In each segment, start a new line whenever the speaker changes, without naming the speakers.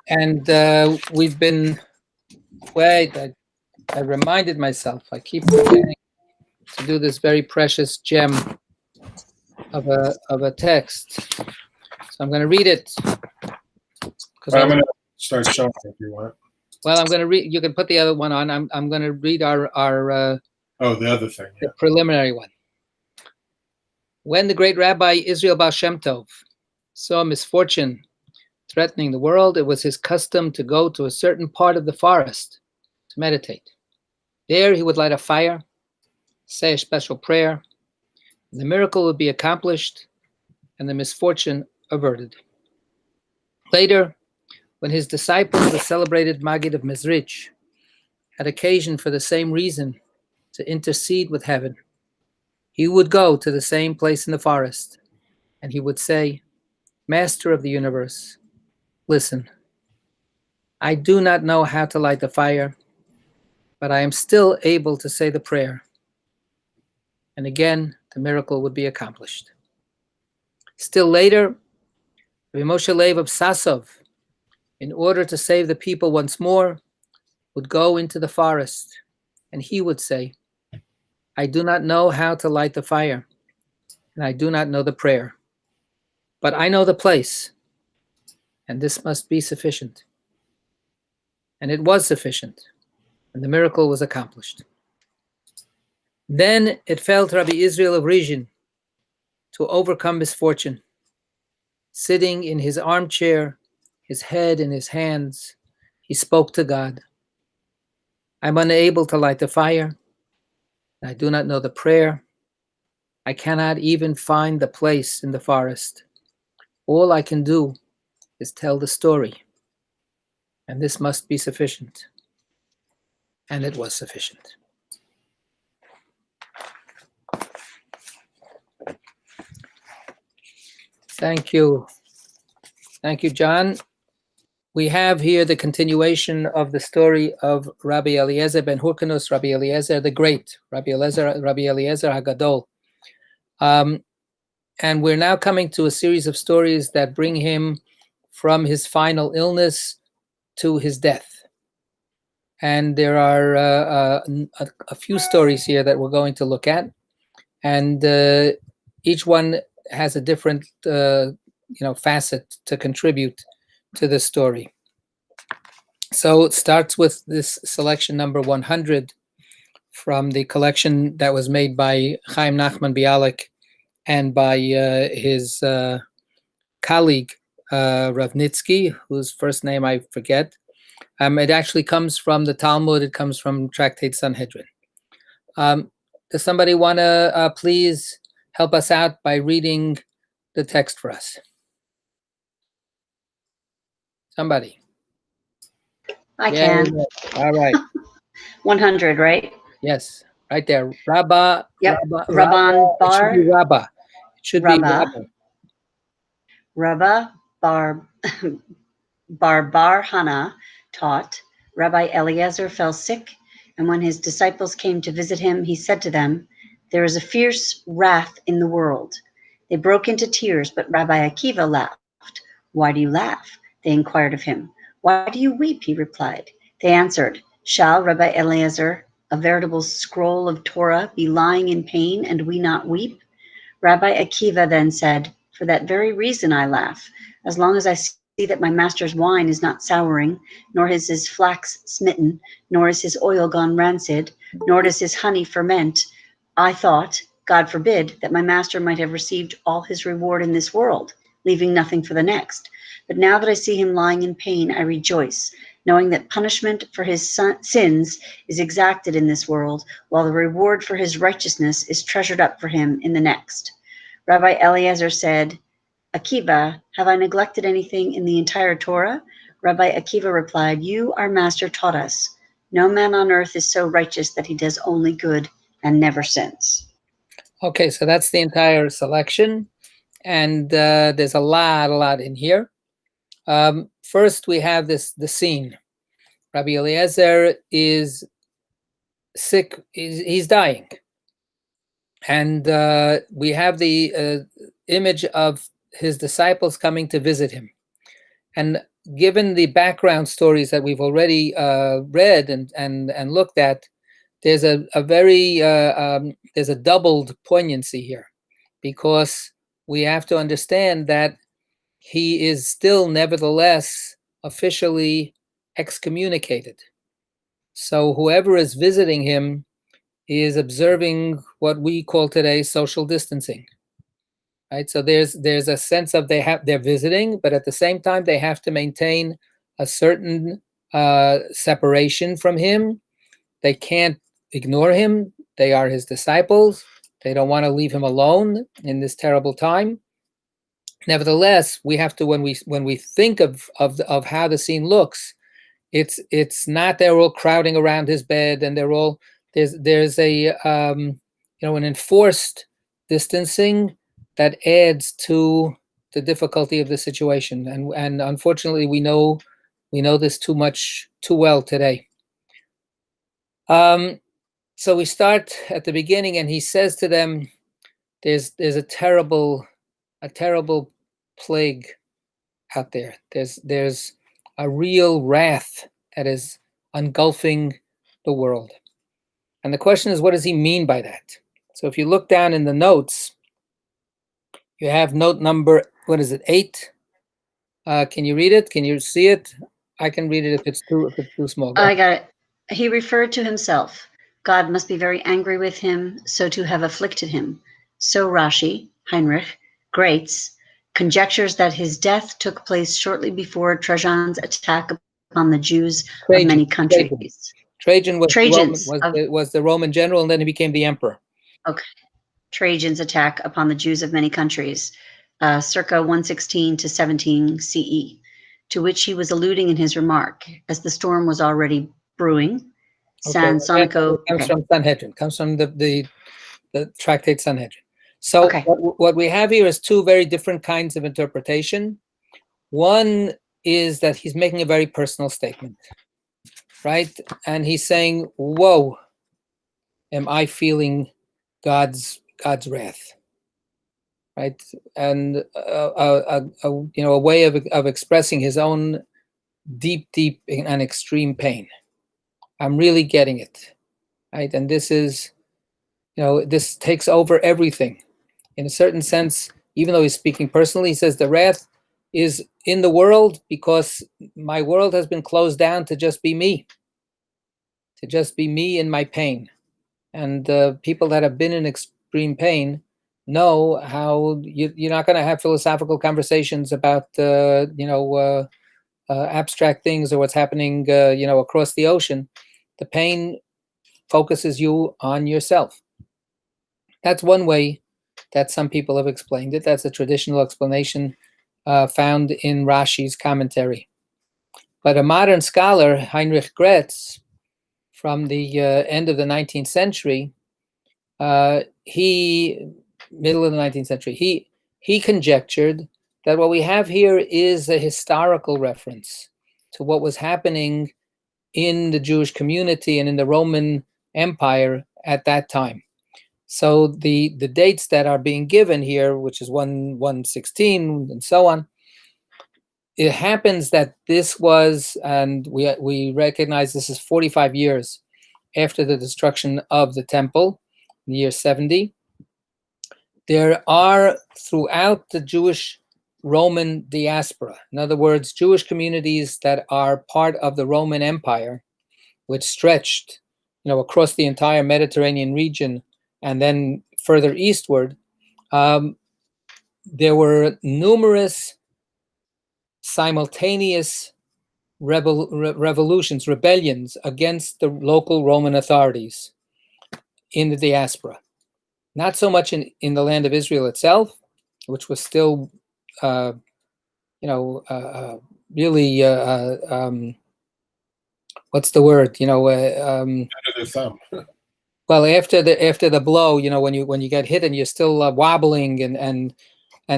And we've been, wait, I reminded myself, I keep forgetting to do this very precious gem of a text. So I'm going to read it.
I'm going to start showing if you want.
Well, I'm going to read. You can put the other one on. I'm going to read our
the other thing, yeah.
The preliminary one. When the great Rabbi Israel Baal Shem Tov saw misfortune threatening the world, it was his custom to go to a certain part of the forest to meditate. There he would light a fire, say a special prayer. The miracle would be accomplished and the misfortune averted. Later, when his disciples, the celebrated Maggid of Mezrich, had occasion for the same reason to intercede with heaven, he would go to the same place in the forest, and he would say, Master of the universe, listen, I do not know how to light the fire, but I am still able to say the prayer. And again, the miracle would be accomplished. Still later, Rabbi Moshe Leib of Sasov, in order to save the people once more, would go into the forest, and he would say, I do not know how to light the fire, and I do not know the prayer, but I know the place, and this must be sufficient. And it was sufficient, and the miracle was accomplished. Then it fell to Rabbi Israel of Rizhin to overcome misfortune. Sitting in his armchair, his head in his hands, he spoke to God. I'm unable to light the fire. I do not know the prayer. I cannot even find the place in the forest. All I can do is tell the story. And this must be sufficient. And it was sufficient. Thank you. Thank you, John. We have here the continuation of the story of Rabbi Eliezer ben Hurkanus, Rabbi Eliezer the Great, Rabbi Eliezer Hagadol. And we're now coming to a series of stories that bring him from his final illness to his death. And there are a few stories here that we're going to look at. And each one has a different facet to contribute to the story. So it starts with this selection number 100 from the collection that was made by Chaim Nachman Bialik and by his colleague Rav Nitsky, whose first name I forget. It actually comes from the Talmud. It comes from Tractate Sanhedrin. Does somebody want to please help us out by reading the text for us? Somebody.
I can.
All right.
100, right?
Yes, right there. Rabbah.
Yep.
Rabban
Bar.
It should be Rabbah. It should be Rabbah.
Rabbah Bar Hana taught. Rabbi Eliezer fell sick, and when his disciples came to visit him, he said to them, there is a fierce wrath in the world. They broke into tears, but Rabbi Akiva laughed. Why do you laugh? They inquired of him. Why do you weep? He replied. They answered, shall Rabbi Eliezer, a veritable scroll of Torah, be lying in pain and we not weep? Rabbi Akiva then said, for that very reason I laugh. As long as I see that my master's wine is not souring, nor is his flax smitten, nor is his oil gone rancid, nor does his honey ferment, I thought, God forbid, that my master might have received all his reward in this world, leaving nothing for the next. But now that I see him lying in pain, I rejoice, knowing that punishment for his sins is exacted in this world, while the reward for his righteousness is treasured up for him in the next. Rabbi Eliezer said, Akiva, have I neglected anything in the entire Torah? Rabbi Akiva replied, you, our master, taught us. No man on earth is so righteous that he does only good and never sins.
Okay, so that's the entire selection. And there's a lot in here. First, we have the scene. Rabbi Eliezer is sick. He's dying. And we have the image of his disciples coming to visit him. And given the background stories that we've already read and looked at, there's a very there's a doubled poignancy here, because we have to understand that he is still nevertheless officially excommunicated. So whoever is visiting him is observing what we call today social distancing. Right? So there's a sense of they're visiting, but at the same time they have to maintain a certain separation from him. They can't ignore him. They are his disciples. They don't want to leave him alone in this terrible time. Nevertheless, we have to, when we think of how the scene looks, it's not they're all crowding around his bed and they're all there's a an enforced distancing that adds to the difficulty of the situation, and unfortunately we know this too well today. So we start at the beginning, and he says to them, there's a terrible plague out there. There's a real wrath that is engulfing the world. And the question is, what does he mean by that? So if you look down in the notes, you have note number, 8? Can you read it? Can you see it? I can read it if it's too small.
I got it. He referred to himself. God must be very angry with him, so to have afflicted him. So Rashi, Heinrich, Graetz, conjectures that his death took place shortly before Trajan's attack upon the Jews of many countries.
Trajan was the Roman general, and then he became the emperor.
Okay. Trajan's attack upon the Jews of many countries, circa 116 to 17 CE, to which he was alluding in his remark, as the storm was already brewing. San Sonico
comes from Sanhedrin, comes from the tractate Sanhedrin. So what we have here is two very different kinds of interpretation. One is that he's making a very personal statement, right? And he's saying, whoa, am I feeling God's wrath, right? And a way of expressing his own deep and extreme pain. I'm really getting it, right? And this is, this takes over everything. In a certain sense, even though he's speaking personally, he says the wrath is in the world because my world has been closed down to just be me in my pain. And people that have been in extreme pain know how you're not going to have philosophical conversations about, abstract things or what's happening, across the ocean. The pain focuses you on yourself. That's one way that some people have explained it. That's a traditional explanation found in Rashi's commentary. But a modern scholar, Heinrich Graetz, from the end of the 19th century, middle of the 19th century, he conjectured that what we have here is a historical reference to what was happening in the Jewish community and in the Roman Empire at that time. So the dates that are being given here, which is 116 and so on, it happens that this was, and we recognize this is 45 years after the destruction of the temple, in the year 70. There are throughout the Jewish Roman diaspora, in other words, Jewish communities that are part of the Roman Empire, which stretched, across the entire Mediterranean region and then further eastward. There were numerous simultaneous rebellions against the local Roman authorities in the diaspora. Not so much in the land of Israel itself, which was still, really, what's the word? Under
their thumb.
Well, after the blow, when you get hit and you're still wobbling and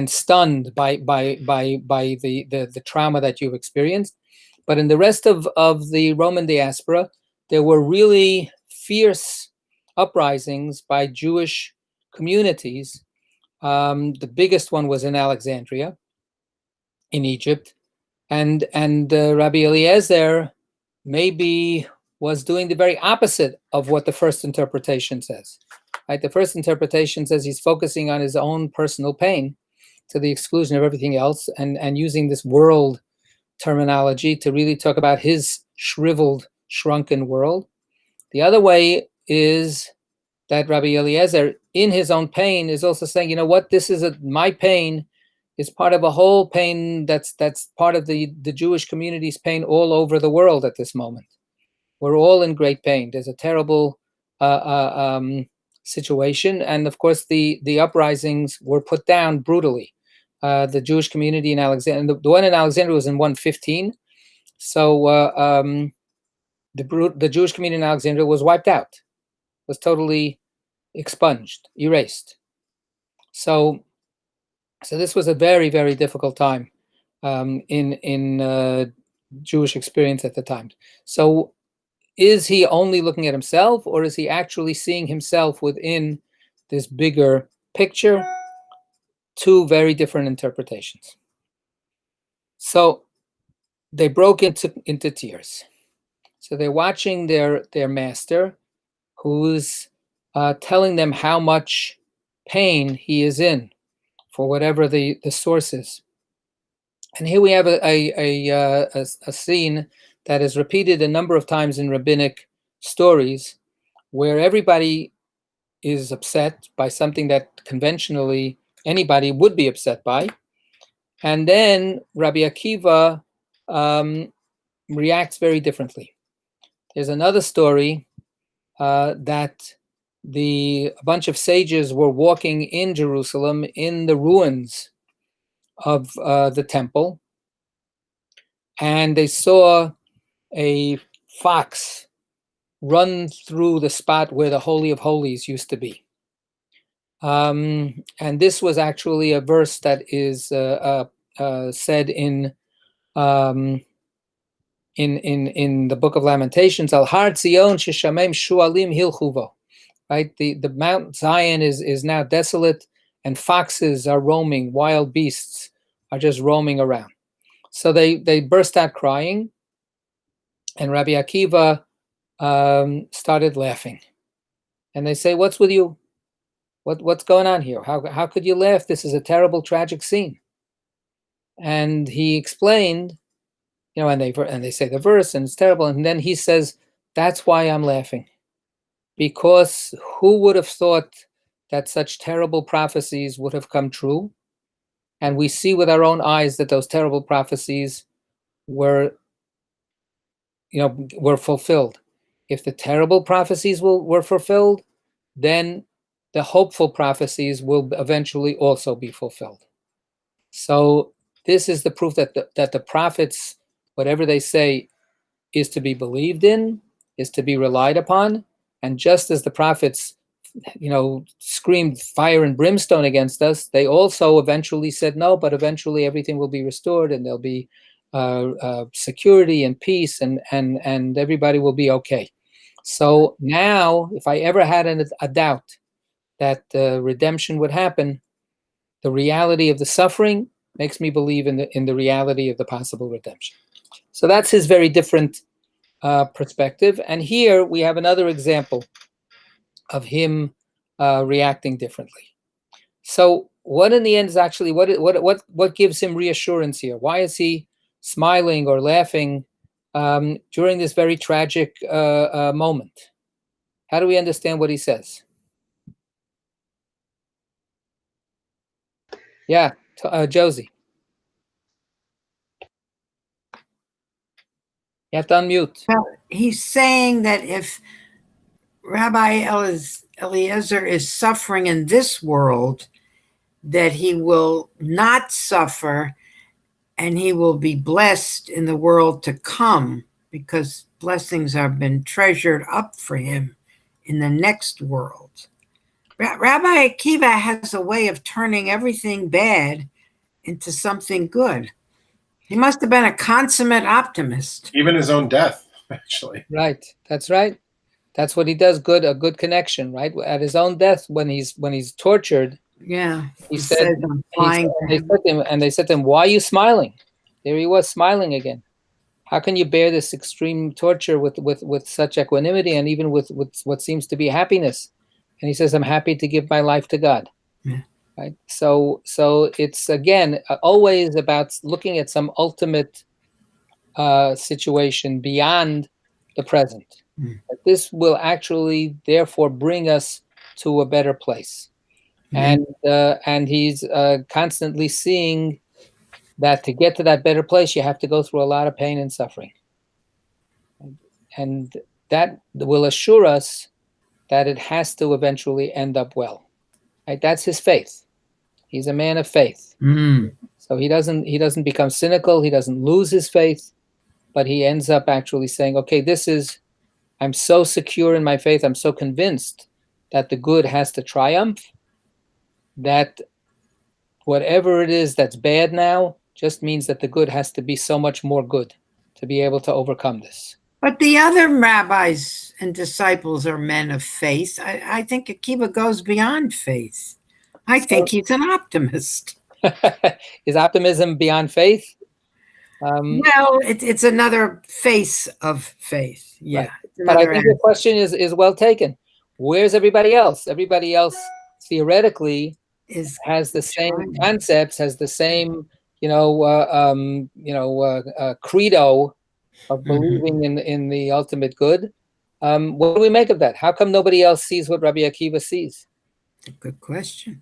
stunned by the trauma that you've experienced. But in the rest of the Roman diaspora, there were really fierce uprisings by Jewish communities. The biggest one was in Alexandria, in Egypt. And Rabbi Eliezer maybe was doing the very opposite of what the first interpretation says. Right? The first interpretation says he's focusing on his own personal pain to the exclusion of everything else, and using this world terminology to really talk about his shriveled, shrunken world. The other way is that Rabbi Eliezer, in his own pain, is also saying, you know what, this is my pain is part of a whole pain that's part of the Jewish community's pain all over the world at this moment. We're all in great pain. There's a terrible situation, and of course the uprisings were put down brutally. The Jewish community in Alexandria, the one in Alexandria was in 115, so the Jewish community in Alexandria was wiped out, was totally expunged, erased. So this was a very, very difficult time in Jewish experience at the time. So is he only looking at himself, or is he actually seeing himself within this bigger picture? Two very different interpretations. So they broke into tears. So they're watching their master, who's telling them how much pain he is in for whatever the source is. And here we have a scene that is repeated a number of times in rabbinic stories, where everybody is upset by something that conventionally anybody would be upset by. And then Rabbi Akiva reacts very differently. There's another story that a bunch of sages were walking in Jerusalem in the ruins of the temple, and they saw a fox run through the spot where the Holy of Holies used to be. And this was actually a verse that is said in the book of Lamentations, Al Har Zion Shishamem Shualim Hilchuvo. Right, the Mount Zion is now desolate, and foxes are roaming, wild beasts are just roaming around. So they burst out crying, and Rabbi Akiva started laughing. And they say, "What's with you? What's going on here? How could you laugh? This is a terrible, tragic scene." And he explained, and they say the verse, and it's terrible. And then he says, "That's why I'm laughing. Because who would have thought that such terrible prophecies would have come true? And we see with our own eyes that those terrible prophecies were fulfilled. If the terrible prophecies were fulfilled, then the hopeful prophecies will eventually also be fulfilled." So this is the proof that the prophets, whatever they say, is to be believed in, is to be relied upon. And just as the prophets, screamed fire and brimstone against us, they also eventually said no, but eventually everything will be restored, and there'll be security and peace, and everybody will be okay. So now, if I ever had a doubt that redemption would happen, the reality of the suffering makes me believe in the reality of the possible redemption. So that's his very different perspective. And here we have another example of him reacting differently. So what in the end is actually, what gives him reassurance here? Why is he smiling or laughing during this very tragic moment? How do we understand what he says? Yeah, Josie. You have to unmute.
Well, he's saying that if Rabbi Eliezer is suffering in this world, that he will not suffer, and he will be blessed in the world to come, because blessings have been treasured up for him in the next world. Rabbi Akiva has a way of turning everything bad into something good. He must have been a consummate optimist.
Even his own death, actually.
Right. That's right. That's what he does. A good connection, right? At his own death, when he's tortured.
Yeah.
They said to him, "Why are you smiling?" There he was, smiling again. How can you bear this extreme torture with such equanimity and even with what seems to be happiness? And he says, I'm happy to give my life to God.
Yeah.
Right? So it's, again, always about looking at some ultimate situation beyond the present. This will actually, therefore, bring us to a better place. And he's constantly seeing that to get to that better place, you have to go through a lot of pain and suffering. And that will assure us that it has to eventually end up well. Right? That's his faith. He's a man of faith. So he doesn't become cynical. He doesn't lose his faith, but he ends up actually saying, okay, I'm so secure in my faith. I'm so convinced that the good has to triumph, that whatever it is that's bad now just means that the good has to be so much more good to be able to overcome this.
But the other rabbis and disciples are men of faith. I think Akiva goes beyond faith. I think he's an optimist.
Is optimism beyond faith?
Well, it's another face of faith. Yeah.
Right. But I think your question is well taken. Where's everybody else? Everybody else theoretically has the same concepts, has the same, credo of believing in the ultimate good. What do we make of that? How come nobody else sees what Rabbi Akiva sees?
Good question.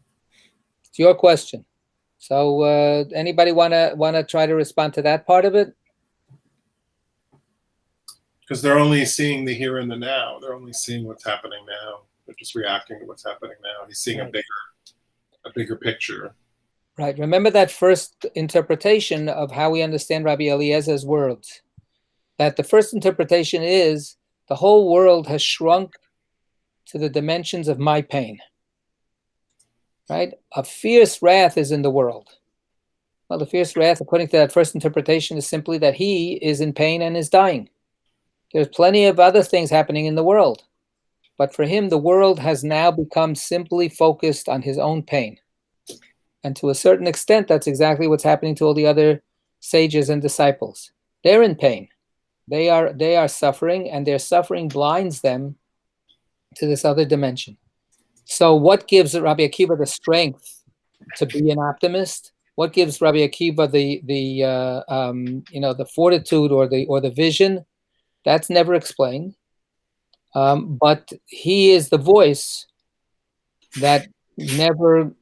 It's your question. So anybody wanna try to respond to that part of it?
Because they're only seeing the here and the now. They're only seeing what's happening now. They're just reacting to what's happening now. He's seeing a bigger picture.
Right. Remember that first interpretation of how we understand Rabbi Eliezer's words. That the first interpretation is the whole world has shrunk to the dimensions of my pain. Right? A fierce wrath is in the world. Well, the fierce wrath, according to that first interpretation, is simply that he is in pain and is dying. There's plenty of other things happening in the world. But for him, the world has now become simply focused on his own pain. And to a certain extent, that's exactly what's happening to all the other sages and disciples. They're in pain. They are suffering, and their suffering blinds them to this other dimension. So what gives Rabbi Akiva the strength to be an optimist? What gives Rabbi Akiva the fortitude or the vision? That's never explained. But he is the voice that never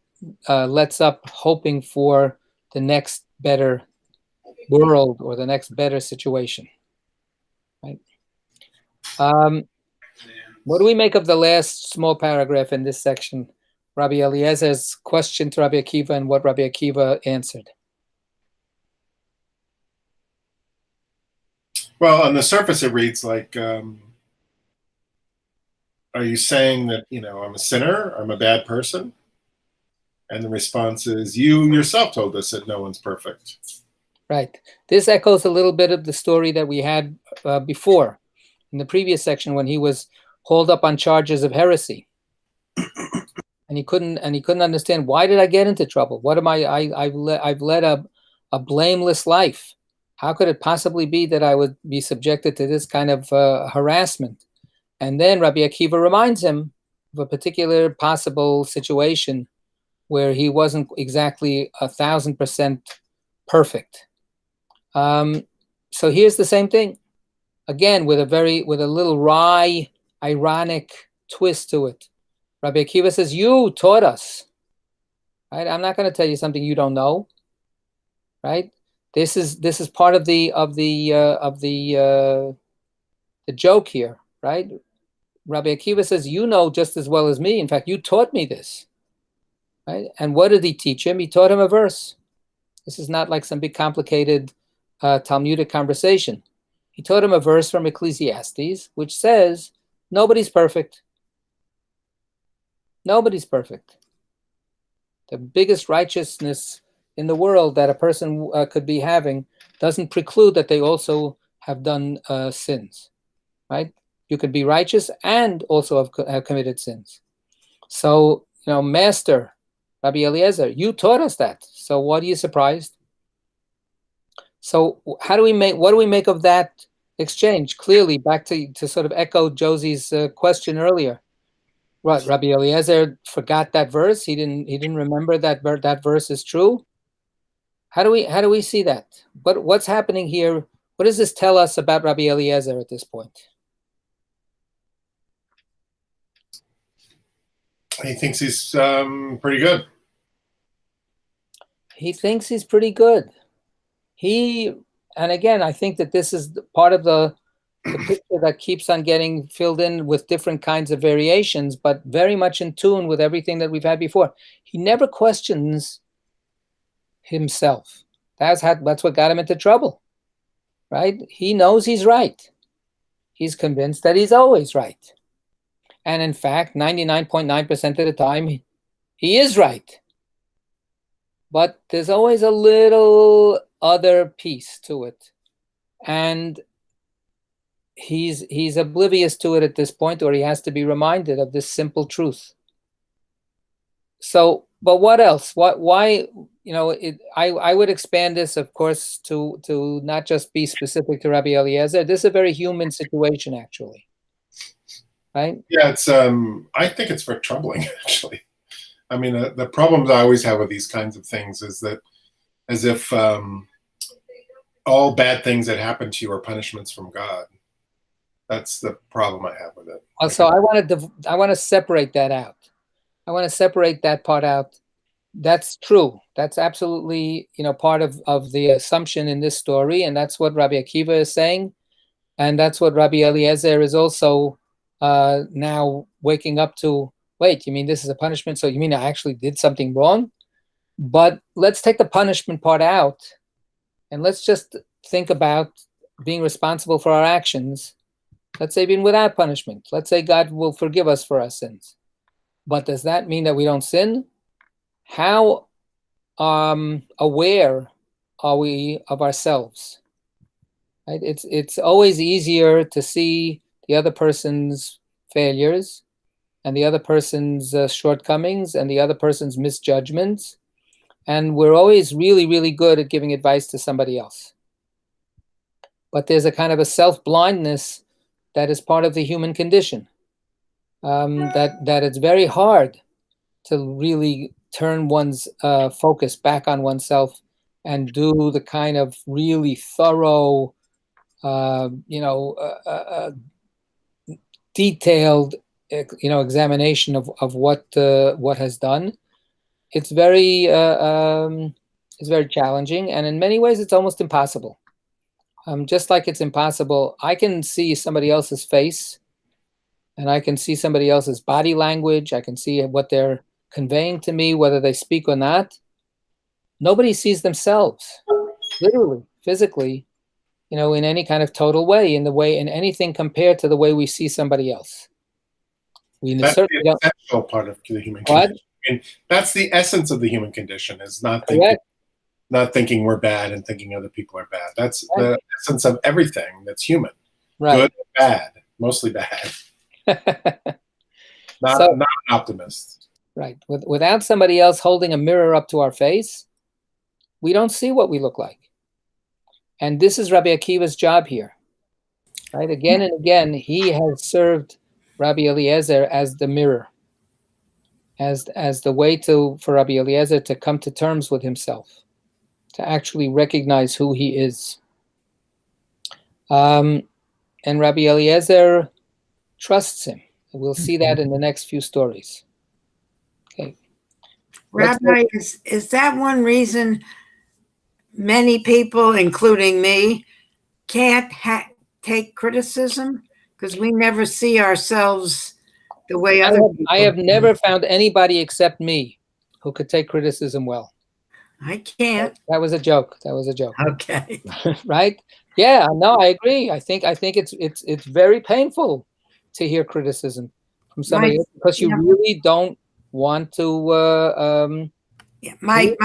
lets up hoping for the next better world or the next better situation. Right? What do we make of the last small paragraph in this section? Rabbi Eliezer's question to Rabbi Akiva and what Rabbi Akiva answered.
Well, on the surface, it reads like, are you saying that, I'm a sinner? I'm a bad person? And the response is, you yourself told us that no one's perfect.
Right. This echoes a little bit of the story that we had before in the previous section when he was hauled up on charges of heresy. And he couldn't understand, why did I get into trouble? What am I've led a blameless life. How could it possibly be that I would be subjected to this kind of harassment? And then Rabbi Akiva reminds him of a particular possible situation where he wasn't exactly 1,000% perfect. So here's the same thing, again with a little wry, ironic twist to it. Rabbi Akiva says, "You taught us, right? I'm not going to tell you something you don't know, right? This is part of the joke here, right? Rabbi Akiva says, you know just as well as me. In fact, you taught me this, right? And what did he teach him? He taught him a verse. This is not like some big complicated Talmudic conversation. He taught him a verse from Ecclesiastes, which says, nobody's perfect. Nobody's perfect. The biggest righteousness in the world that a person could be having doesn't preclude that they also have done sins, right? You could be righteous and also have committed sins. So, Master, Rabbi Eliezer, you taught us that. So what are you surprised? So what do we make of that exchange? Clearly, back to sort of echo Josie's question earlier. What, Rabbi Eliezer forgot that verse? He didn't remember that verse is true. How do we see that? What's happening here? What does this tell us about Rabbi Eliezer at this point?
He thinks he's pretty good.
He thinks he's pretty good. And again, I think that this is part of the picture that keeps on getting filled in with different kinds of variations, but very much in tune with everything that we've had before. He never questions himself. That's what got him into trouble, right? He knows he's right. He's convinced that he's always right. And in fact, 99.9% of the time, he is right. But there's always a little other piece to it. And he's oblivious to it at this point, or he has to be reminded of this simple truth. So, but what else? Why? I would expand this, of course, to not just be specific to Rabbi Eliezer. This is a very human situation, actually. Right?
Yeah, it's. I think it's very troubling, actually. I mean, the problems I always have with these kinds of things is that, as if all bad things that happen to you are punishments from God. That's the problem I have with it.
So I want to separate that out. I want to separate that part out. That's true. That's absolutely, part of the assumption in this story, and that's what Rabbi Akiva is saying, and that's what Rabbi Eliezer is also now waking up to. Wait, you mean this is a punishment? So you mean I actually did something wrong? But let's take the punishment part out, and let's just think about being responsible for our actions. Let's say even without punishment. Let's say God will forgive us for our sins. But does that mean that we don't sin? How aware are we of ourselves? Right? It's always easier to see the other person's failures and the other person's shortcomings and the other person's misjudgments. And we're always really, really good at giving advice to somebody else. But there's a kind of a self-blindness that is part of the human condition. That it's very hard to really turn one's focus back on oneself and do the kind of really thorough, detailed, examination of what has done. It's very challenging, and in many ways, it's almost impossible. Just like it's impossible, I can see somebody else's face, and I can see somebody else's body language. I can see what they're conveying to me, whether they speak or not. Nobody sees themselves, literally, physically, in any kind of total way, in anything compared to the way we see somebody else.
That's the essential part of the human condition. I mean, that's the essence of the human condition, is not thinking we're bad and thinking other people are bad. That's the essence of everything that's human.
Right.
Good and bad, mostly bad. Not an optimist.
Right. Without somebody else holding a mirror up to our face, we don't see what we look like. And this is Rabbi Akiva's job here. Right? Again and again, he has served Rabbi Eliezer as the mirror, as the way for Rabbi Eliezer to come to terms with himself, to actually recognize who he is. And Rabbi Eliezer trusts him. We'll see that in the next few stories. Okay.
Rabbi, is that one reason many people, including me, can't take criticism? Because we never see ourselves the way other people
I have never found anybody except me who could take criticism well.
I can't.
That was a joke.
Okay.
Right? Yeah, no, I agree. I think it's very painful to hear criticism from somebody else, because you really don't want to.
My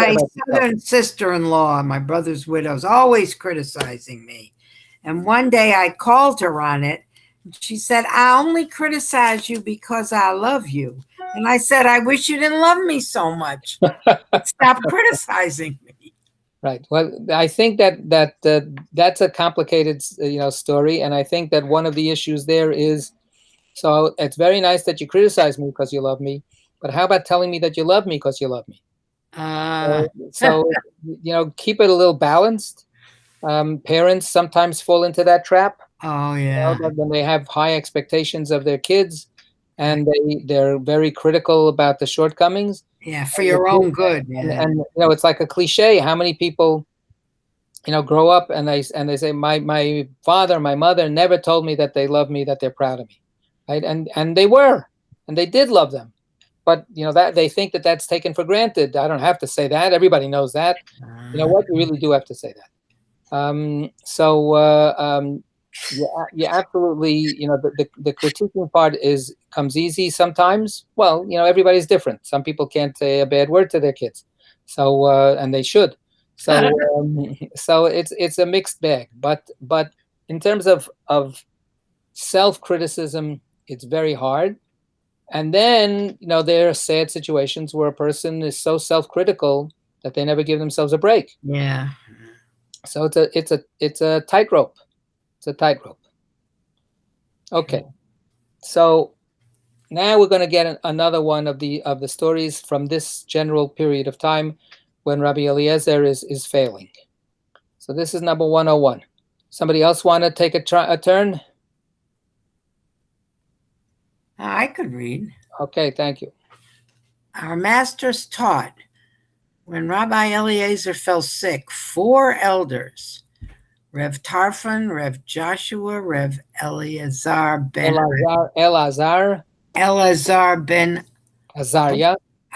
southern sister-in-law, my brother's widow, is always criticizing me. And one day I called her on it. She said, I only criticize you because I love you. And I said, I wish you didn't love me so much. Stop criticizing me.
Right. Well, I think that's a complicated, story, and I think that one of the issues there is, so it's very nice that you criticize me because you love me, but how about telling me that you love me because you love me?
Uh,
So, keep it a little balanced. Parents sometimes fall into that trap.
oh yeah.
That when they have high expectations of their kids, and they're very critical about the shortcomings.
Yeah, for your own good. Yeah.
And it's like a cliche. How many people, grow up and they say, my father, my mother never told me that they love me, that they're proud of me, right? And they were, and they did love them, but that they think that that's taken for granted. I don't have to say that. Everybody knows that. You know what? You really do have to say that. Yeah, absolutely. The critiquing part comes easy sometimes. Well, everybody's different. Some people can't say a bad word to their kids, so and they should. So so it's a mixed bag. But in terms of self-criticism, it's very hard. And then there are sad situations where a person is so self-critical that they never give themselves a break.
Yeah.
So it's a tightrope. It's a tightrope. Okay, so now we're going to get another one of the stories from this general period of time when Rabbi Eliezer is failing. So this is number 101. Somebody else want to take a turn?
I could read.
Okay, thank you.
Our masters taught, when Rabbi Eliezer fell sick, 4 elders, Rev Tarfon, Rev Joshua, Rev Eleazar ben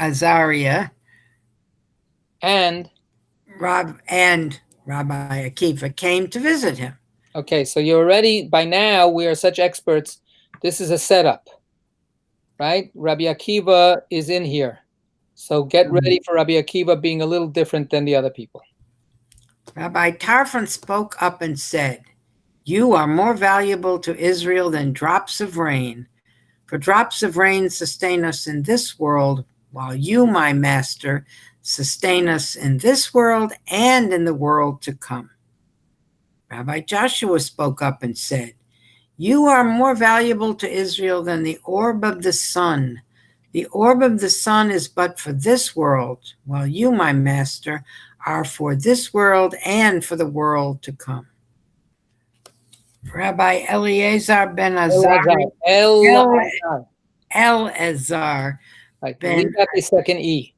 Azariah, and
Rabbi Akiva came to visit him.
Okay, so you're already, by now, we are such experts. This is a setup, right? Rabbi Akiva is in here. So get ready for Rabbi Akiva being a little different than the other people.
Rabbi Tarfon spoke up and said, "You are more valuable to Israel than drops of rain, for drops of rain sustain us in this world, while you, my master, sustain us in this world and in the world to come." Rabbi Joshua spoke up and said, "You are more valuable to Israel than the orb of the sun. The orb of the sun is but for this world, while you, my master, are for this world and for the world to come." Rabbi Eleazar ben Azariah. Eleazar.
Right, leave out the second E.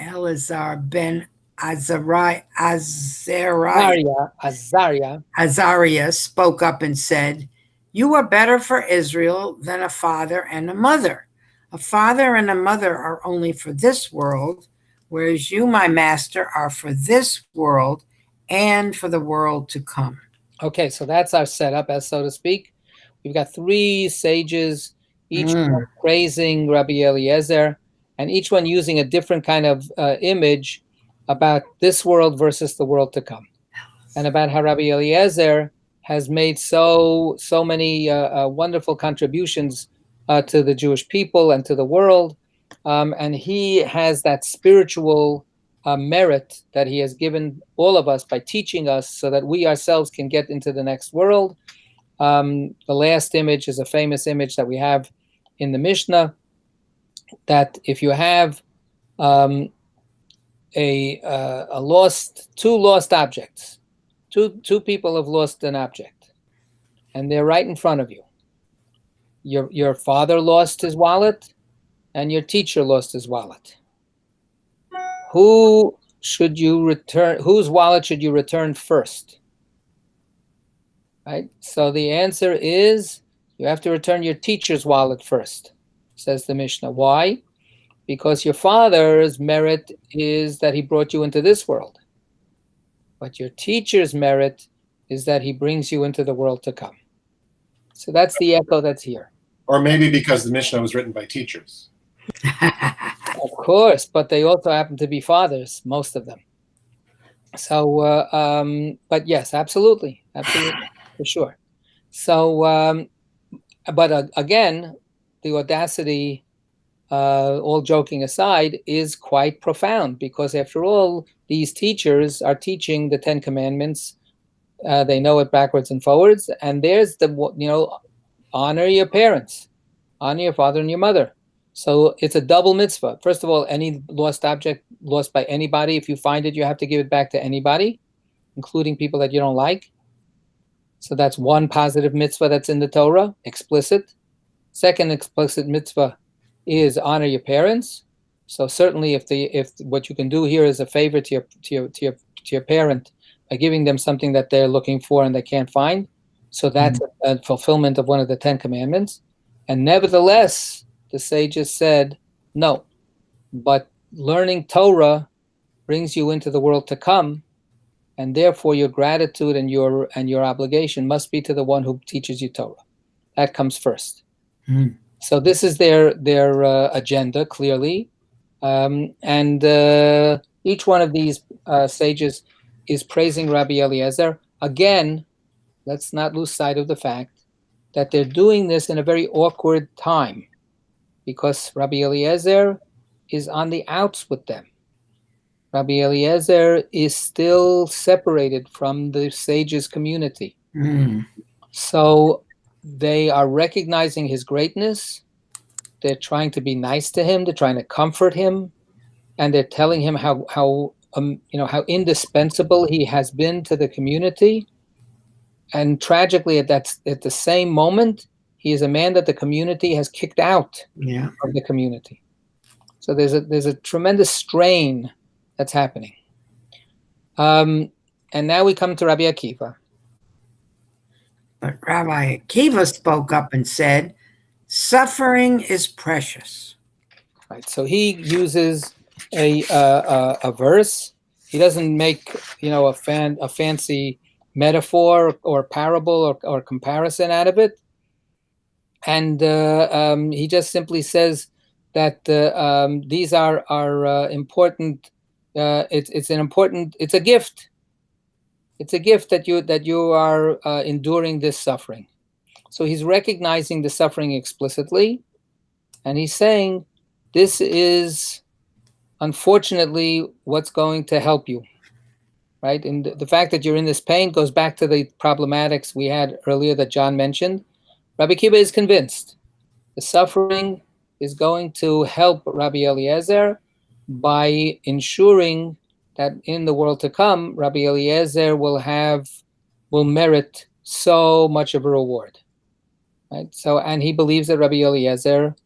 Eleazar ben Azariah spoke up and said, "You are better for Israel than a father and a mother. A father and a mother are only for this world, whereas you, my master, are for this world and for the world to come." Okay,
so that's our setup, as so to speak. We've got 3 sages, each one praising Rabbi Eliezer, and each one using a different kind of image about this world versus the world to come, and about how Rabbi Eliezer has made so many wonderful contributions to the Jewish people and to the world, and he has that spiritual merit that he has given all of us by teaching us so that we ourselves can get into the next world. The last image is a famous image that we have in the Mishnah, that if you have two lost objects, two people have lost an object, and they're right in front of you. Your father lost his wallet, and your teacher lost his wallet. Who should you return? Whose wallet should you return first? Right. So the answer is you have to return your teacher's wallet first, says the Mishnah. Why? Because your father's merit is that he brought you into this world, but your teacher's merit is that he brings you into the world to come. So that's the echo that's here.
Or maybe because the Mishnah was written by teachers.
Of course, but they also happen to be fathers, most of them. So, but yes, absolutely, for sure. So, but again, the audacity all joking aside, is quite profound, because after all, these teachers are teaching the Ten Commandments. They know it backwards and forwards. And there's honor your parents, honor your father and your mother. So it's a double mitzvah. First of all, any lost object lost by anybody, if you find it, you have to give it back to anybody, including people that you don't like. So that's one positive mitzvah that's in the Torah, explicit. Second explicit mitzvah is honor your parents. So certainly, if what you can do here is a favor to your parent by giving them something that they're looking for and they can't find, so that's a fulfillment of one of the Ten Commandments. And nevertheless, the sages said, no, but learning Torah brings you into the world to come, and therefore your gratitude and your obligation must be to the one who teaches you Torah. That comes first. So this is their agenda, clearly. And each one of these sages is praising Rabbi Eliezer. Again, let's not lose sight of the fact that they're doing this in a very awkward time, because Rabbi Eliezer is on the outs with them. Rabbi Eliezer is still separated from the sages' community. So they are recognizing his greatness. They're trying to be nice to him. They're trying to comfort him, and they're telling him how indispensable he has been to the community. And tragically, at the same moment, he is a man that the community has kicked out of the community. So there's a tremendous strain that's happening. And now we come to Rabbi Akiva.
But Rabbi Akiva spoke up and said, suffering is precious.
Right. So he uses a verse. He doesn't make a fancy metaphor or parable or comparison out of it. And he just simply says that these are important. It's a gift. It's a gift that you are enduring this suffering. So he's recognizing the suffering explicitly, and he's saying, this is unfortunately what's going to help you, right? And the fact that you're in this pain goes back to the problematics we had earlier that John mentioned. Rabbi Akiva is convinced the suffering is going to help Rabbi Eliezer by ensuring that in the world to come, Rabbi Eliezer will merit so much of a reward. Right? So, and he believes that Rabbi Eliezer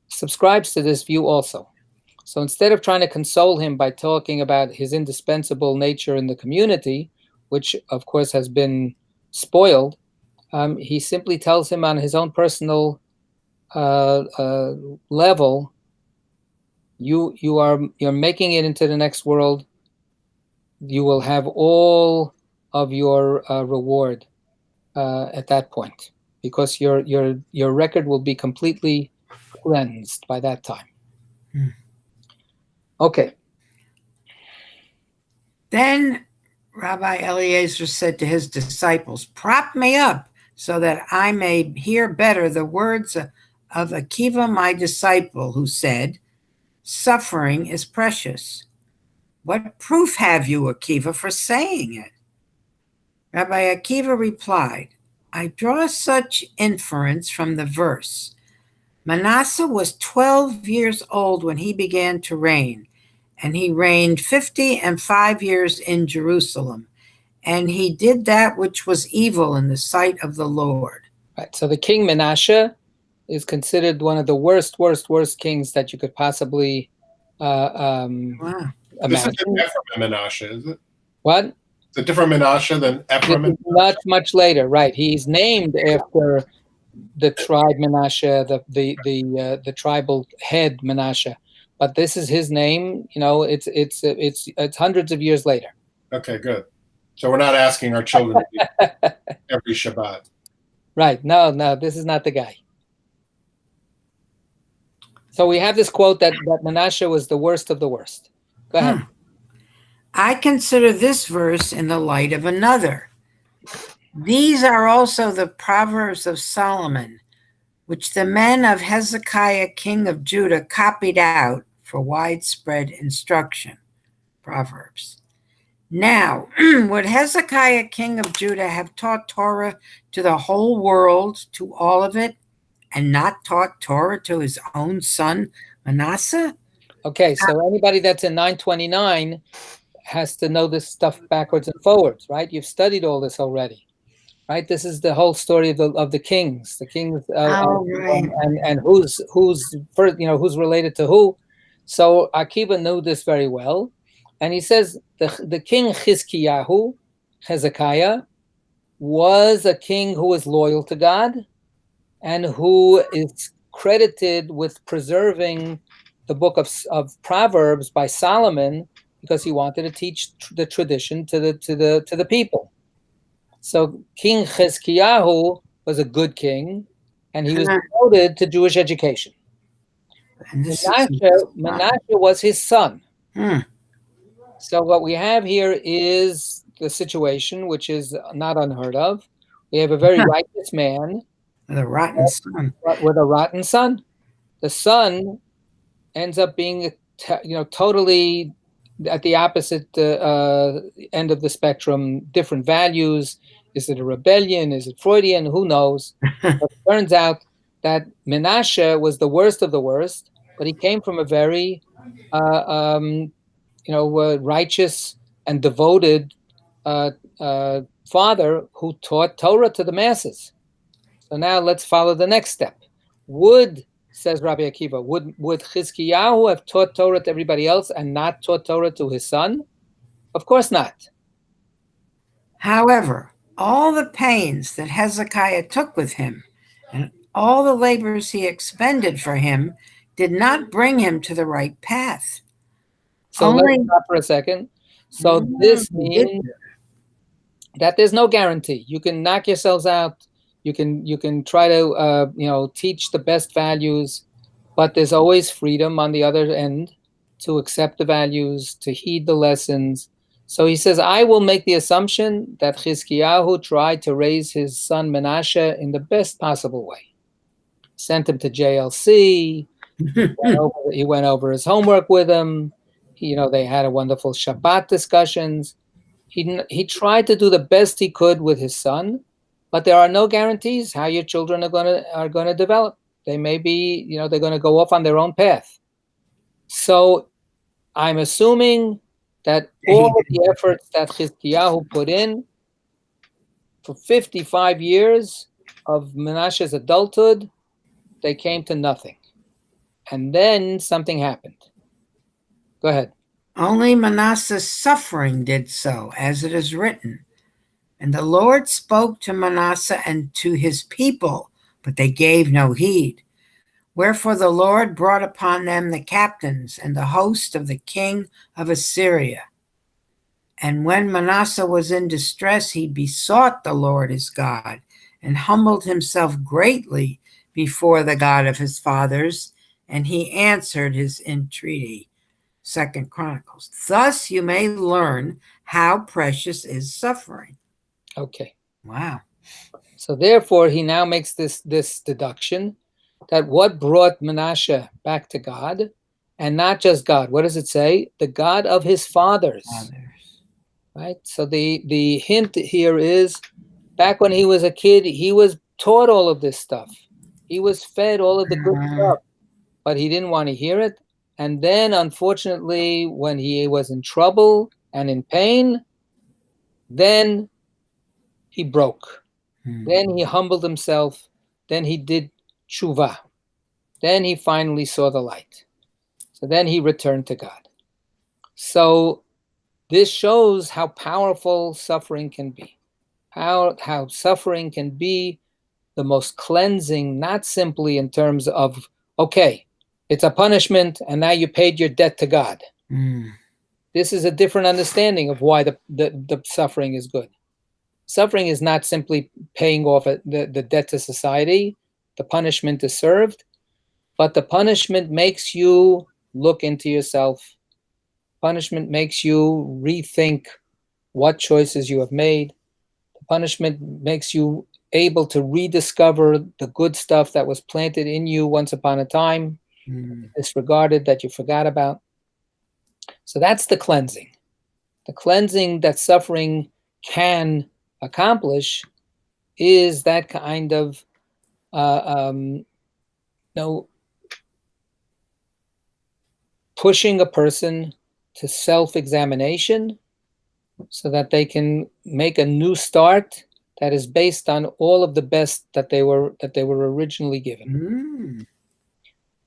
subscribes to this view also. So instead of trying to console him by talking about his indispensable nature in the community, which of course has been spoiled, he simply tells him on his own personal level, you're making it into the next world. You will have all of your reward at that point, because your record will be completely cleansed by that time. Okay.
Then Rabbi Eliezer said to his disciples, prop me up so that I may hear better the words of Akiva, my disciple, who said, suffering is precious. What proof have you, Akiva, for saying it? Rabbi Akiva replied, I draw such inference from the verse. Manasseh was 12 years old when he began to reign, and he reigned 55 years in Jerusalem, and he did that which was evil in the sight of the Lord.
Right. So the king Manasseh is considered one of the worst kings that you could possibly imagine.
This is a different Manasseh, is it?
What?
It's a different Manasseh than Ephraim.
Much later, right? He's named after the tribe Manasseh, the tribal head Manasseh, but this is his name. It's hundreds of years later.
Okay, good. So we're not asking our children every Shabbat.
Right? No, this is not the guy. So we have this quote that Manasseh was the worst of the worst. Go ahead.
I consider this verse in the light of another. These are also the Proverbs of Solomon, which the men of Hezekiah, king of Judah, copied out for widespread instruction. Proverbs. Now, would Hezekiah, king of Judah, have taught Torah to the whole world, to all of it, and not taught Torah to his own son, Manasseh?
Okay, so anybody that's in 929 has to know this stuff backwards and forwards, right? You've studied all this already, right? This is the whole story of the kings,
Right.
and who's first, who's related to who. So Akiva knew this very well. And he says the king Chizkiyahu, Hezekiah, was a king who was loyal to God and who is credited with preserving the book of Proverbs by Solomon because he wanted to teach the tradition to the people. So King Chizkiyahu was a good king, and he was devoted to Jewish education. Manasseh was his son. So what we have here is the situation, which is not unheard of. We have a very righteous man
with a rotten son.
With a rotten son. The son ends up being, totally at the opposite end of the spectrum, different values. Is it a rebellion? Is it Freudian? Who knows? But it turns out that Menashe was the worst of the worst, but he came from a very righteous and devoted father who taught Torah to the masses. So now let's follow the next step. Says Rabbi Akiva, would Chizkiyahu have taught Torah to everybody else and not taught Torah to his son? Of course not.
However, all the pains that Hezekiah took with him and all the labors he expended for him did not bring him to the right path.
So let's stop for a second. So this means that there's no guarantee. You can knock yourselves out. You can try to teach the best values, but there's always freedom on the other end to accept the values, to heed the lessons. So he says, I will make the assumption that Chizkiyahu tried to raise his son Menashe in the best possible way. Sent him to JLC. He went over his homework with him. They had a wonderful Shabbat discussions. He tried to do the best he could with his son, but there are no guarantees how your children are going to develop. They may be, they're going to go off on their own path. So I'm assuming that all of the efforts that Chizkiyahu put in for 55 years of Menashe's adulthood, they came to nothing. And then something happened. Go ahead.
Only Manasseh's suffering did so, as it is written. And the Lord spoke to Manasseh and to his people, but they gave no heed. Wherefore the Lord brought upon them the captains and the host of the king of Assyria. And when Manasseh was in distress, he besought the Lord his God and humbled himself greatly before the God of his fathers, and he answered his entreaty. 2 Chronicles. Thus you may learn how precious is suffering.
Okay.
Wow.
So therefore, he now makes this deduction that what brought Menashe back to God, and not just God. What does it say? The God of his fathers. Right? So the hint here is, back when he was a kid, he was taught all of this stuff. He was fed all of the good stuff, but he didn't want to hear it. And then, unfortunately, when he was in trouble and in pain, then he broke. Then he humbled himself. Then he did tshuva. Then he finally saw the light. So then he returned to God. So this shows how powerful suffering can be. How suffering can be the most cleansing, not simply in terms of, okay, it's a punishment and now you paid your debt to God. This is a different understanding of why the suffering is good. Suffering is not simply paying off the debt to society. The punishment is served, but the punishment makes you look into yourself. Punishment makes you rethink what choices you have made. The punishment makes you able to rediscover the good stuff that was planted in you once upon a time, disregarded, that you forgot about. So that's the cleansing. The cleansing that suffering can accomplish is that kind of pushing a person to self-examination so that they can make a new start that is based on all of the best that they were originally given.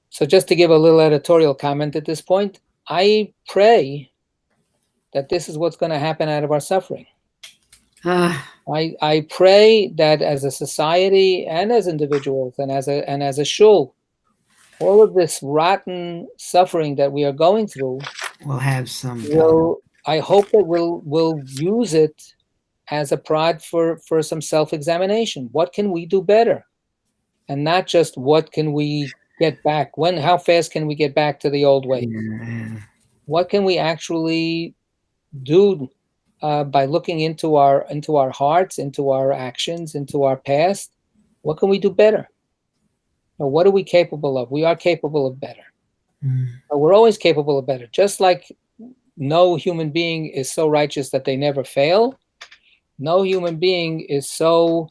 So just to give a little editorial comment at this point, I pray that this is what's going to happen out of our suffering. I pray that as a society and as individuals and as a shul, all of this rotten suffering that we are going through
we'll have some.
I hope that we'll use it as a prod for some self-examination. What can we do better? And not just what can we get back? How fast can we get back to the old way? What can we actually do by looking into our hearts, into our actions, into our past? What can we do better? Or what are we capable of? We are capable of better. We're always capable of better. Just like no human being is so righteous that they never fail, no human being is so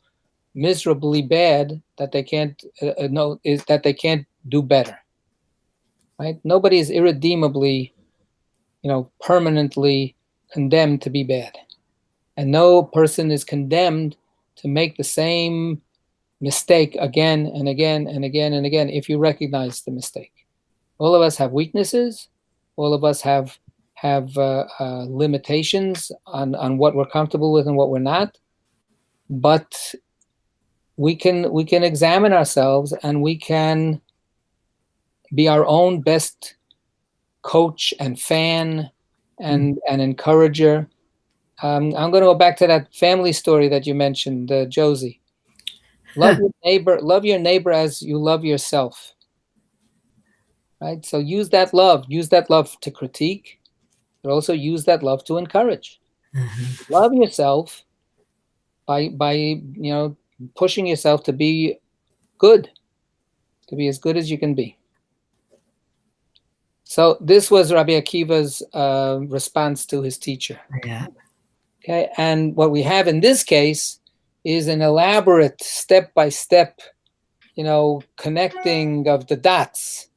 miserably bad that they can't do better. Right? Nobody is irredeemably, permanently condemned to be bad, and no person is condemned to make the same mistake again and again and again and again if you recognize the mistake. All of us have weaknesses. All of us have limitations on what we're comfortable with and what we're not. But we can examine ourselves, and we can be our own best coach and fan and encourager. I'm going to go back to that family story that you mentioned, Josie. Love your neighbor as you love yourself. Right? So use that love to critique, but also use that love to encourage. Love yourself by pushing yourself to be good, to be as good as you can be. So this was Rabbi Akiva's response to his teacher.
Yeah.
Okay, and what we have in this case is an elaborate step-by-step, connecting of the dots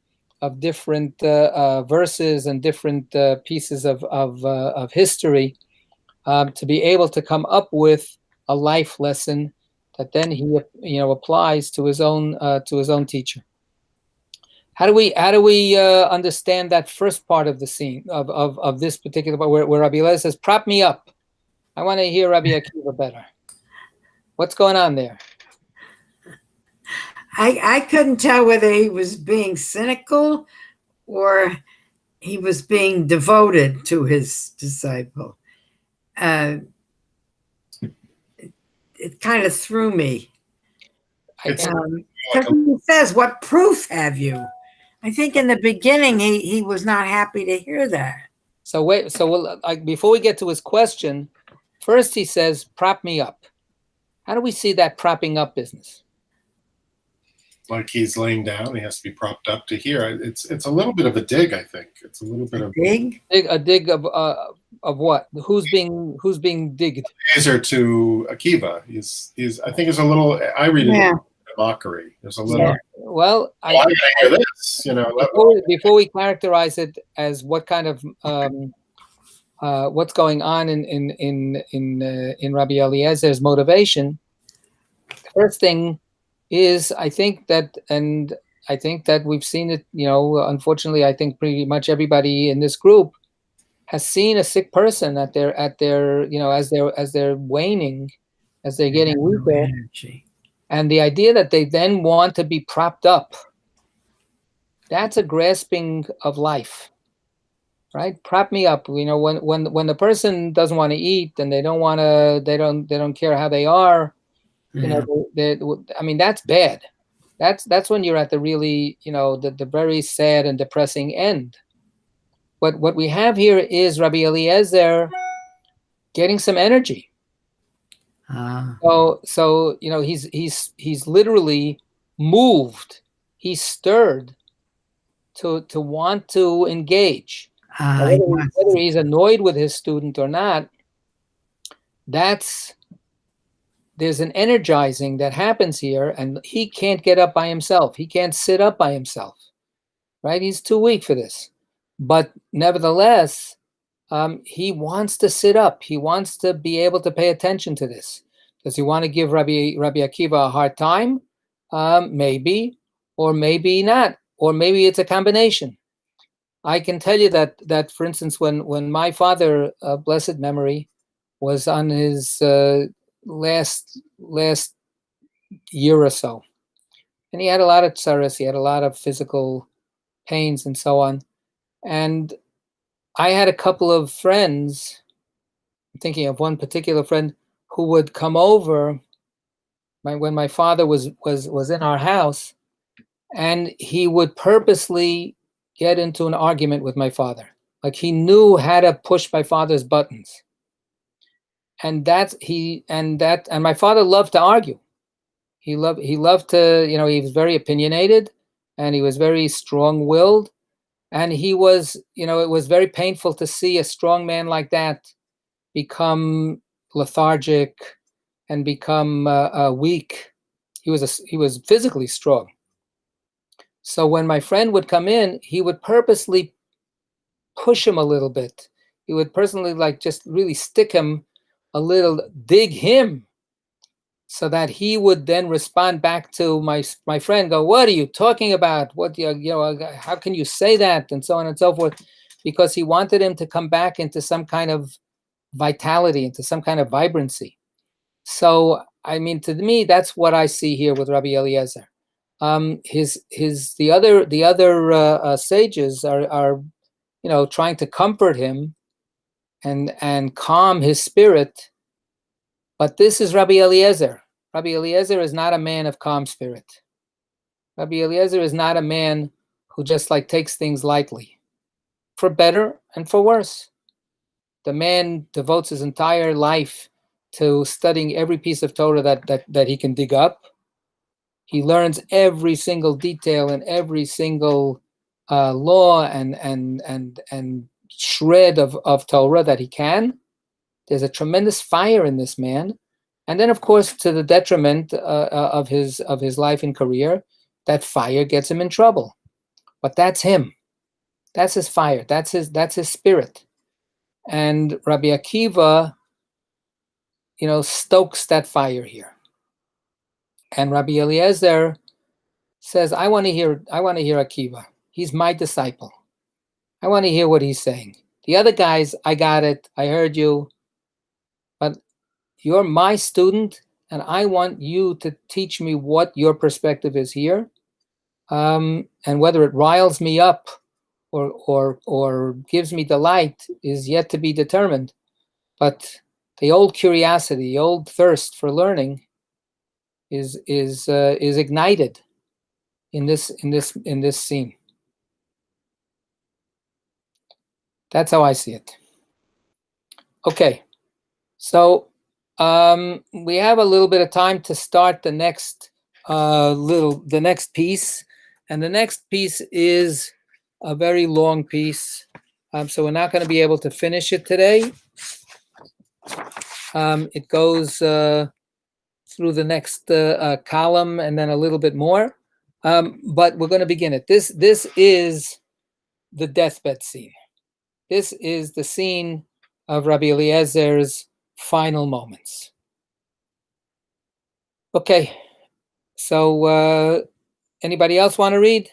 of different verses and different pieces of history to be able to come up with a life lesson that then he applies to his own teacher. How do we understand that first part of the scene of this particular part where Rabbi Eliezer says, "Prop me up"? I want to hear Rabbi Akiva better. What's going on there?
I couldn't tell whether he was being cynical or he was being devoted to his disciple. It kind of threw me. Because he says, "What proof have you?" I think in the beginning he was not happy to hear that.
So before we get to his question, first he says, "Prop me up." How do we see that propping up business?
Like he's laying down, he has to be propped up to hear. It's a little bit of a dig, I think. It's a little bit of
a dig of what? Who's being digged?
Eliezer to Akiva. He's I think it's a little. I read it as a mockery. There's a little.
Yeah. Well,
I gotta hear this.
Before we characterize it as what kind of what's going on in Rabbi Eliezer's motivation, the first thing is I think that we've seen it. Unfortunately, I think pretty much everybody in this group has seen a sick person at their as they're waning, as they're getting weaker, and the idea that they then want to be propped up. That's a grasping of life. Right, prop me up. When the person doesn't want to eat and they don't care how they are, that's bad. That's when you're at the really, the very sad and depressing end. But what we have here is Rabbi Eliezer getting some energy. So he's literally moved. He's stirred to want to engage. Whether he's annoyed with his student or not, there's an energizing that happens here, and he can't get up by himself. He can't sit up by himself, right? He's too weak for this. But nevertheless, he wants to sit up. He wants to be able to pay attention to this. Does he want to give Rabbi Akiva a hard time? Maybe, or maybe not, or maybe it's a combination. I can tell you that for instance, when my father, blessed memory, was on his last year or so, and he had a lot of tsaras, he had a lot of physical pains and so on, and I had a couple of friends, I'm thinking of one particular friend, who would come over when my father was in our house, and he would purposely get into an argument with my father. Like he knew how to push my father's buttons. And my father loved to argue. He loved to, he was very opinionated, and he was very strong-willed, and he was, it was very painful to see a strong man like that become lethargic and become weak. He was physically strong. So when my friend would come in, he would purposely push him a little bit. He would personally just really stick him a little, dig him, so that he would then respond back to my friend, go, "What are you talking about? What how can you say that?" and so on and so forth, because he wanted him to come back into some kind of vitality, into some kind of vibrancy. So I mean, to me, that's what I see here with Rabbi Eliezer. The other sages are trying to comfort him and calm his spirit. But this is Rabbi Eliezer. Rabbi Eliezer is not a man of calm spirit. Rabbi Eliezer is not a man who just takes things lightly, for better and for worse. The man devotes his entire life to studying every piece of Torah that he can dig up. He learns every single detail and every single law and shred of Torah that he can. There's a tremendous fire in this man, and then, of course, to the detriment of his life and career, that fire gets him in trouble. But that's him. That's his fire. That's his spirit. And Rabbi Akiva, stokes that fire here. And Rabbi Eliezer says, I want to hear Akiva. He's my disciple. I want to hear what he's saying. The other guys, I got it. I heard you. But you're my student, and I want you to teach me what your perspective is here. And whether it riles me up or gives me delight is yet to be determined. But the old curiosity, the old thirst for learning is ignited in this scene. That's how I see it. Okay, so we have a little bit of time to start the next piece, and the next piece is a very long piece, so we're not going to be able to finish it today. It goes through the next column and then a little bit more, but we're going to begin it. This is the deathbed scene. This is the scene of Rabbi Eliezer's final moments. Okay, so anybody else want to read?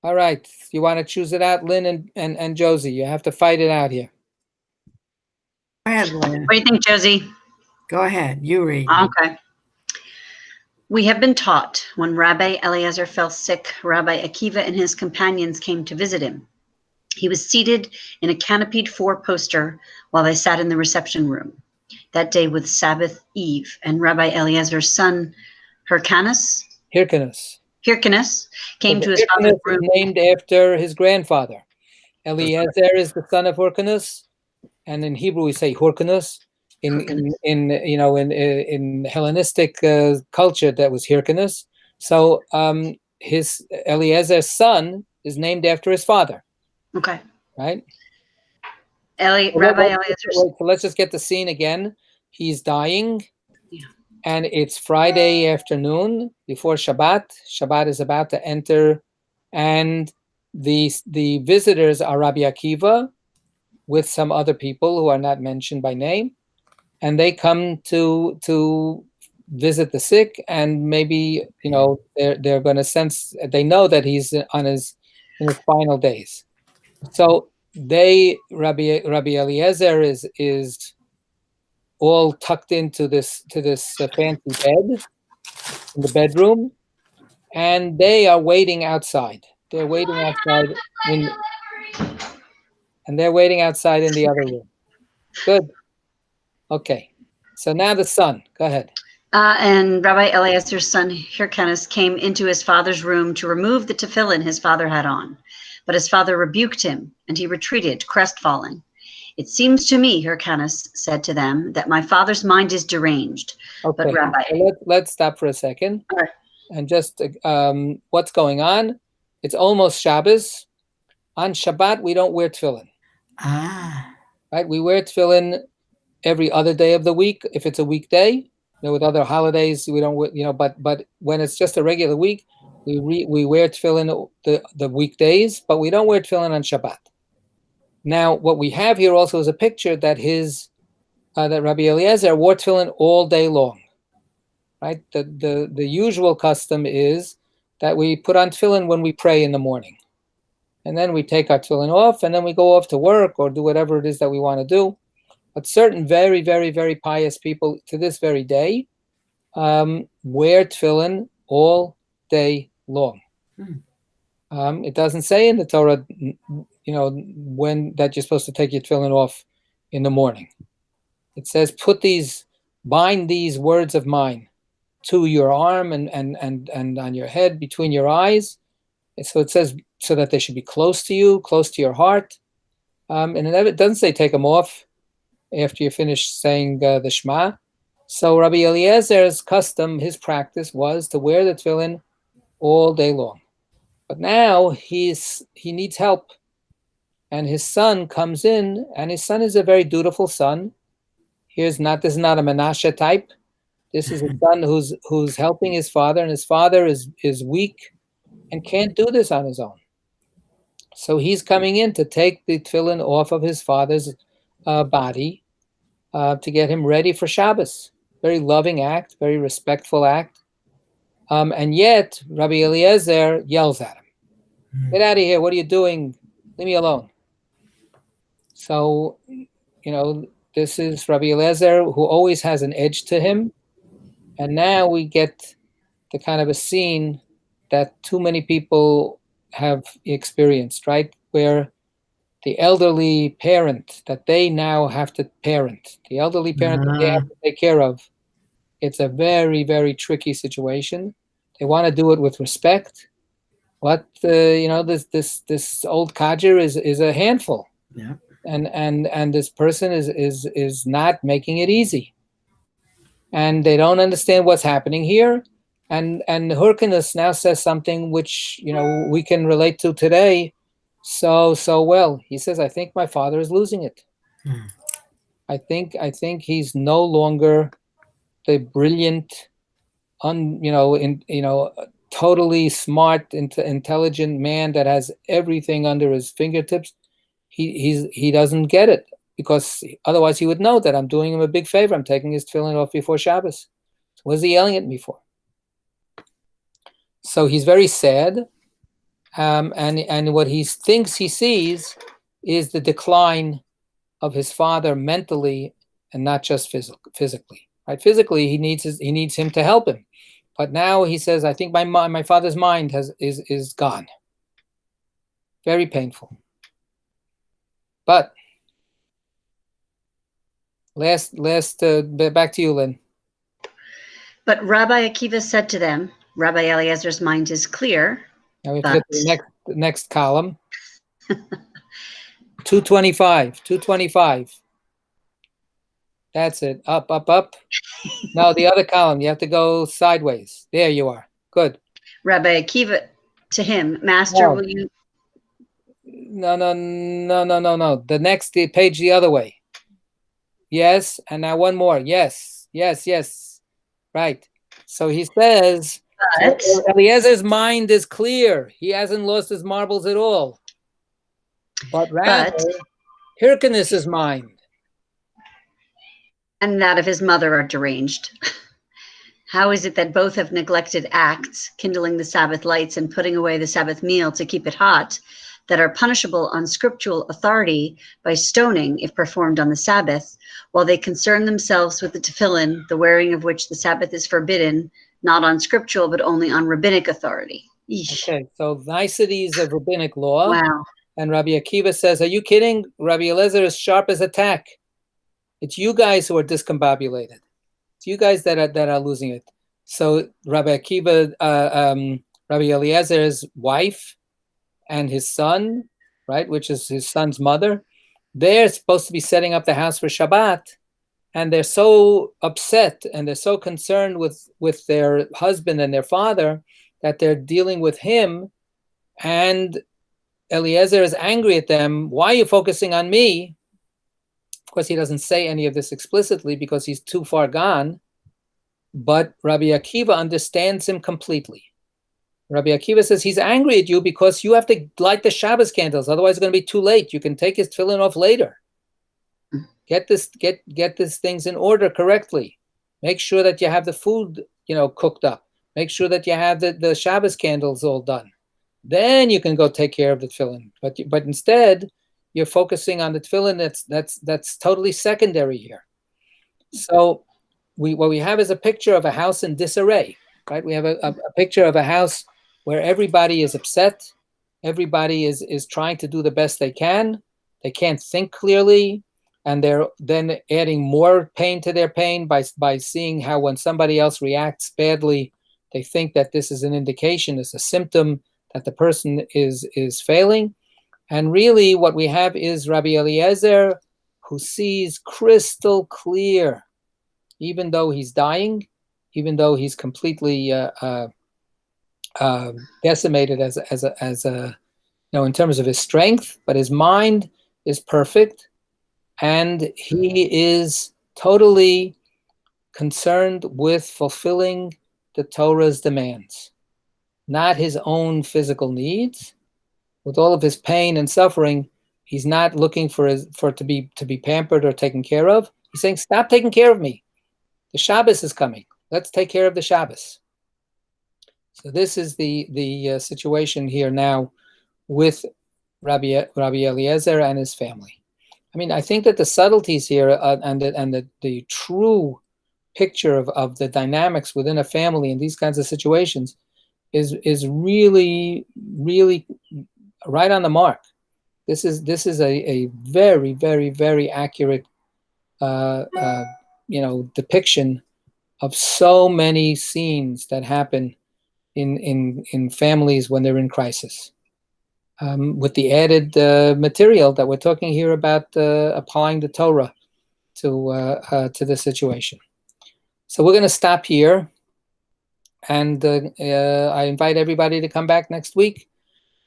All right, you want to choose it out, Lynn and Josie? You have to fight it out here.
Go ahead, Lynn.
What do you think, Josie?
Go ahead, you read.
Okay. We have been taught when Rabbi Eliezer fell sick, Rabbi Akiva and his companions came to visit him. He was seated in a canopied four-poster while they sat in the reception room. That day was Sabbath Eve, and Rabbi Eliezer's son, Hyrcanus came to his father's room.
Named after his grandfather. Eliezer is the son of Hyrcanus, and in Hebrew we say Hyrcanus. In Hellenistic culture, that was Hyrcanus. So his Eliezer's son is named after his father.
Okay.
Right.
Rabbi Eliezer.
So let's just get the scene again. He's dying.
Yeah.
And it's Friday afternoon before Shabbat. Shabbat is about to enter, and the visitors are Rabbi Akiva with some other people who are not mentioned by name, and they come to visit the sick, and maybe they're going to sense, they know that he's in his final days. So Rabbi Eliezer is all tucked into this fancy bed in the bedroom, and they are waiting outside. They're waiting outside they're waiting outside in the other room. Good. Okay. So now the son. Go ahead.
And Rabbi Eliezer's son Hyrcanus came into his father's room to remove the tefillin his father had on, but his father rebuked him, and he retreated, crestfallen. It seems to me, Hyrcanus said to them, that my father's mind is deranged.
Okay.
But Rabbi,
so let's stop for a second.
All right.
And just what's going on. It's almost Shabbos. On Shabbat, we don't wear tefillin. Right? We wear tefillin every other day of the week if it's a weekday. With other holidays, we don't, but when it's just a regular week, we wear tefillin the weekdays, but we don't wear tefillin on Shabbat. Now, what we have here also is a picture that that Rabbi Eliezer wore tefillin all day long. Right? The usual custom is that we put on tefillin when we pray in the morning, and then we take our tefillin off, and then we go off to work or do whatever it is that we want to do. But certain very, very, very pious people to this very day wear tefillin all day long. It doesn't say in the Torah, when that you're supposed to take your tefillin off in the morning. It says, bind these words of mine to your arm and on your head, between your eyes. And so it says, so that they should be close to you, close to your heart. And it doesn't say take them off after you finish saying the Shema. So Rabbi Eliezer's custom, his practice, was to wear the tefillin all day long. But now he needs help. And his son comes in, and his son is a very dutiful son. This is not a Menashe type. This is a son who's helping his father, and his father is weak and can't do this on his own. So he's coming in to take the tefillin off of his father's body to get him ready for Shabbos. Very loving act, very respectful act. And yet, Rabbi Eliezer yells at him. Get out of here. What are you doing? Leave me alone. So, this is Rabbi Eliezer, who always has an edge to him. And now we get the kind of a scene that too many people have experienced, right? Where the elderly parent that they now have to parent, the elderly parent that they have to take care of, it's a very, very tricky situation. They want to do it with respect. But this old codger is a handful.
Yeah.
And this person is not making it easy. And they don't understand what's happening here. And Hyrcanus now says something which we can relate to today so well. He says, I think my father is losing it. I think he's no longer the brilliant, totally smart, intelligent man that has everything under his fingertips. He doesn't get it, because otherwise he would know that I'm doing him a big favor. I'm taking his tefillin off before Shabbos. What is he yelling at me for? So he's very sad, and what he thinks he sees is the decline of his father mentally and not just physically. Right? Physically, he needs him to help him, but now he says, I think my father's mind is gone. Very painful. But last back to you, Lynn.
But Rabbi Akiva said to them, Rabbi Eliezer's mind is clear.
Now we have to get to the next column. 225. 225. That's it. Up, up, up. No, the other column. You have to go sideways. There you are. Good.
Rabbi Akiva to him, Master,
No.
will you?
No. The next page the other way. Yes, and now one more. Yes. Right. So he says,
But,
Eliezer's mind is clear. He hasn't lost his marbles at all. But rather, Hyrcanus's mind.
And that of his mother are deranged. How is it that both have neglected acts, kindling the Sabbath lights and putting away the Sabbath meal to keep it hot, that are punishable on scriptural authority by stoning if performed on the Sabbath, while they concern themselves with the tefillin, the wearing of which the Sabbath is forbidden, not on scriptural, but only on rabbinic authority? Eesh.
Okay, so niceties of rabbinic law.
Wow.
And Rabbi Akiva says, are you kidding? Rabbi Eliezer is sharp as a tack. It's you guys who are discombobulated. It's you guys that are losing it. So Rabbi Akiva, Rabbi Eliezer's wife and his son, right, which is his son's mother, they're supposed to be setting up the house for Shabbat. And they're so upset and they're so concerned with their husband and their father that they're dealing with him. And Eliezer is angry at them. Why are you focusing on me? Of course, he doesn't say any of this explicitly because he's too far gone. But Rabbi Akiva understands him completely. Rabbi Akiva says he's angry at you because you have to light the Shabbos candles. Otherwise, it's going to be too late. You can take his tefillin off later. Get these things in order correctly. Make sure that you have the food, cooked up. Make sure that you have the Shabbos candles all done. Then you can go take care of the tefillin. But instead, you're focusing on the tefillin. That's totally secondary here. So what we have is a picture of a house in disarray, right? We have a picture of a house where everybody is upset. Everybody is trying to do the best they can. They can't think clearly. And they're then adding more pain to their pain by seeing how when somebody else reacts badly, they think that this is an indication, it's a symptom that the person is failing. And really what we have is Rabbi Eliezer who sees crystal clear, even though he's dying, even though he's completely decimated as in terms of his strength, but his mind is perfect. And he is totally concerned with fulfilling the Torah's demands, not his own physical needs. With all of his pain and suffering, he's not looking for to be pampered or taken care of. He's saying, stop taking care of me. The Shabbos is coming. Let's take care of the Shabbos. So this is the situation here now with Rabbi Eliezer and his family. I mean, I think that the subtleties here and the true picture of the dynamics within a family in these kinds of situations is really, really right on the mark. This is a very, very, very accurate depiction of so many scenes that happen in families when they're in crisis. With the added material that we're talking here about applying the Torah to the situation. So we're going to stop here, and I invite everybody to come back next week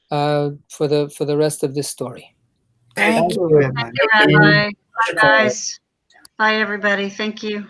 for the rest of this story.
Thank you, Rabbi.
Bye, guys. Bye, everybody. Thank you.